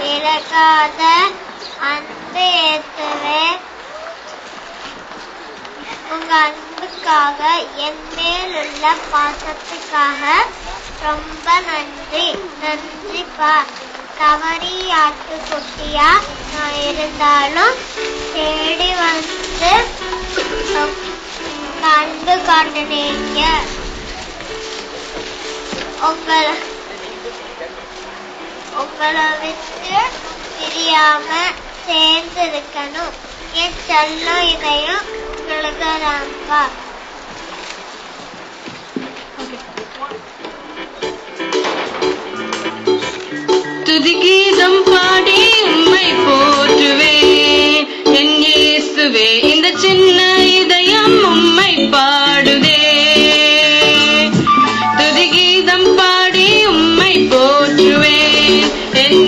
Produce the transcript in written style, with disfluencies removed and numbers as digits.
விலகாத அன்பு ஏத்துவே. உங்க அன்புக்காக என் மேல் உள்ள பாசத்துக்காக ரொம்ப நன்றி. நன்றிப்பா. தவறி ஆட்டுக்குட்டியா நான் இருந்தாலும் தேடி வந்து அன்பு காட்டுனீங்க. உங்களை விட்டு பிரியாம சேர்ந்து இருக்கணும். என் செல்லம் இதையும் உங்களுக்கு தான்ப்பா. துதிகீதம் பாடி உம்மை போற்றுவேன் என் இயேசுவே. இந்த சின்ன இதயம் உம்மை பாடுதே. துதிகீதம் பாடி உம்மை போற்றுவேன் என்